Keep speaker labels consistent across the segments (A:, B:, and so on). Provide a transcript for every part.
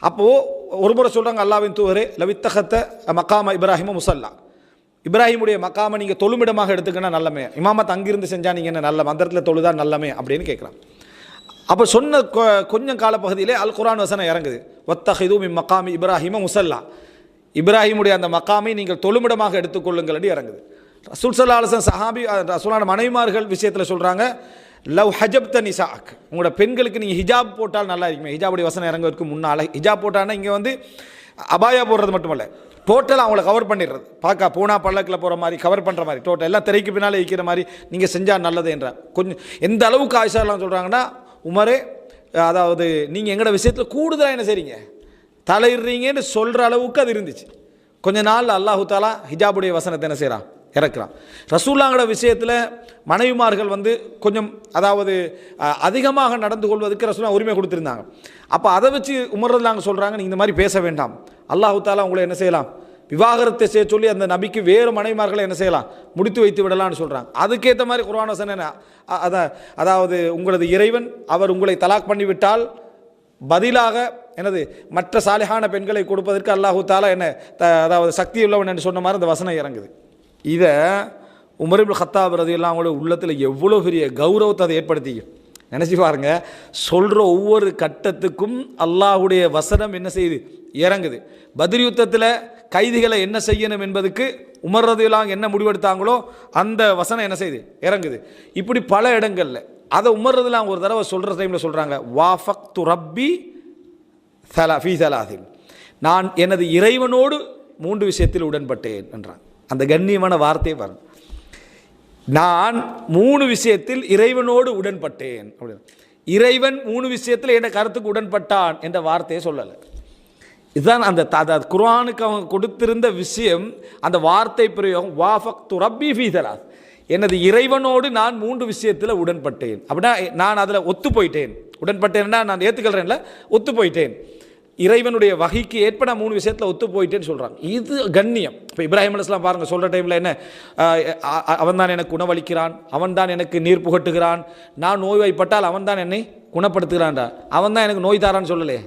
A: அப்போது ஒரு முறை சொல்கிறாங்க அல்லாஹ்வின் தூதரே லவித்தகத்த மக்காம இப்ராஹிம முசல்லா, இப்ராஹிமுடைய மக்காமை நீங்கள் தொழுமிடமாக எடுத்துக்கினா நல்லமே, இமாமத் அங்கிருந்து செஞ்சால் நீங்கள் என்ன நல்ல மந்திரத்தில் தொழுதா நல்லமே அப்படின்னு கேட்குறான். அப்போ சொன்ன கொஞ்சம் காலப்பகுதியிலே அல் குர்ஆன் வசனம் இறங்குது, வத்தஹிது மின் மக்காமி இப்ராஹிம முசல்லா, இப்ராஹிமுடைய அந்த மக்காமை நீங்கள் தொழுமிடமாக எடுத்துக்கொள்ளுங்கள் இறங்குது. ரசூல் ஸல்லல்லாஹு அலைஹி வஸல்லம் சஹாபி ரசூலான மனைவிமார்கள் விஷயத்தில் சொல்கிறாங்க, லவ் ஹஜப்த நிசாக், உங்களோட பெண்களுக்கு நீங்கள் ஹிஜாப் போட்டால் நல்லா இருக்குமே. ஹிஜாபுடைய வசனம் இறங்குவதற்கு முன்னால் ஹிஜாப் போட்டான்னா இங்கே வந்து அபாயா போடுறது மட்டுமல்ல, டோட்டலாக அவங்கள கவர் பண்ணிடுறது, பார்க்க பூனா பல்லக்கில் போகிற மாதிரி கவர் பண்ணுற மாதிரி டோட்டல் எல்லாம் திரைக்கு பின்னால் இருக்கிற மாதிரி நீங்கள் செஞ்சால் நல்லது என்றார். கொஞ்சம் எந்த அளவுக்கு ஆயிஷாலாம் சொல்கிறாங்கன்னா, உமரே அதாவது நீங்கள் எங்களோட விஷயத்தில் கூடுதலாக என்ன செய்றீங்க தலையிடுறீங்கன்னு சொல்கிற அளவுக்கு அது இருந்துச்சு. கொஞ்ச நாள் அல்லாஹு தாலா ஹிஜாபுடைய வசனத்தை என்ன செய்கிறான் இறக்குறான். ரசூலுல்லாஹ்வோட விஷயத்தில் மனைவிமார்கள் வந்து கொஞ்சம் அதாவது அதிகமாக நடந்து கொள்வதற்கு ரசூலுல்லாஹ் உரிமை கொடுத்துருந்தாங்க. அப்போ அதை வச்சு உமர் ரலியல்லாஹு சொல்கிறாங்க, நீங்கள் இந்த மாதிரி பேச வேண்டாம், அல்லாஹு தாலா உங்களை என்ன செய்யலாம் விவாகரத்தை செய்ய சொல்லி அந்த நபிக்கு வேறு மனைவிமார்களை என்ன செய்யலாம் முடித்து வைத்து விடலான்னு சொல்கிறாங்க. அதுக்கேற்ற மாதிரி குர்ஆன் வசனம் என்ன அதாவது உங்களது இறைவன் அவர் உங்களை தலாக் பண்ணிவிட்டால் பதிலாக எனது மற்ற சாலிஹான பெண்களை கொடுப்பதற்கு அல்லாஹு தாலா என்ன அதாவது சக்தி உள்ளவன் என்று சொன்ன மாதிரி அந்த வசனம் இறங்குது. இதை உமர் இப்னு கத்தாப் ரலியல்லாஹு அவங்களோட உள்ளத்தில் எவ்வளோ பெரிய கௌரவத்தை அதை ஏற்படுத்தி நினச்சி பாருங்க. சொல்கிற ஒவ்வொரு கட்டத்துக்கும் அல்லாஹுடைய வசனம் என்ன செய்யுது இறங்குது. பத்ர் யுத்தத்தில் கைதிகளை என்ன செய்யணும் என்பதுக்கு உமர் ரலியல்லாஹு என்ன முடிவெடுத்தாங்களோ அந்த வசனம் என்ன செய்யுது இறங்குது. இப்படி பல இடங்களில் அதை உமர் ரலியல்லாஹு ஒரு தடவை சொல்கிற டைமில் சொல்கிறாங்க, வாஃபக்து ரப்பி ஃபீ ஸலாஸின், நான் எனது இறைவனோடு 3 விஷயத்தில் உடன்பட்டேன் என்றான். அந்த கண்ணியமான வார்த்தையை பாருங்க, நான் 3 விஷயத்தில் இறைவனோடு உடன்பட்டேன் அப்படின்னு. இறைவன் 3 விஷயத்தில் என் கருத்துக்கு உடன்பட்டான் என்ற வார்த்தையை சொல்லலை. இதுதான் அந்த குர்ஆனுக்கு அவங்க கொடுத்திருந்த விஷயம், அந்த வார்த்தை பிரயோகம் வாஃபக்து ரப்பி ஃபீ ஸலாஸ், எனது இறைவனோடு நான் 3 விஷயத்தில் உடன்பட்டேன். அப்படின்னா நான் அதில் ஒத்து போயிட்டேன். உடன்பட்டேன்னா நான் ஏற்றுக்கிறேன்ல, ஒத்து போயிட்டேன். இறைவனுடைய வகைக்கு ஏற்ப நான் 3 விஷயத்தில் ஒத்து போயிட்டேன்னு சொல்கிறாங்க. இது கண்ணியம். இப்போ இப்ராஹிம் அலைஹிஸ்ஸலாம் பாருங்கள், சொல்கிற டைமில் என்ன, அவன் தான் எனக்கு உணவளிக்கிறான், அவன் தான் எனக்கு நீர் புகட்டுகிறான், நான் நோய்வாய்ப்பட்டால் அவன் தான் என்னை குணப்படுத்துகிறான்டா, அவன் தான் எனக்கு நோய் தாரான்னு சொல்லலே,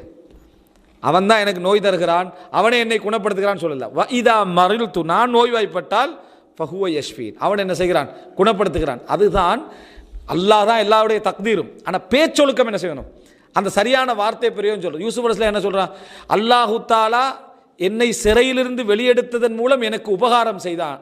A: அவன் தான் எனக்கு நோய் தருகிறான், அவனே என்னை குணப்படுத்துகிறான்னு சொல்லலை. இதா மரில்து, நான் நோய்வாய்ப்பட்டால் ஃபஹுவ யஷ்ஃபீன், அவன் என்ன செய்கிறான் குணப்படுத்துகிறான். அதுதான் அல்லாஹ் தான் எல்லாருடைய தக்தீரும். ஆனால் பேச்சொழுக்கம் என்ன செய்யணும், அந்த சரியான வார்த்தை பிரயோகம் சொல்கிறது. யூசுப் அலைஹிஸ்ஸலாம் என்ன சொல்கிறான், அல்லாஹு தாலா என்னை சிறையிலிருந்து வெளியெடுத்ததன் மூலம் எனக்கு உபகாரம் செய்தான்.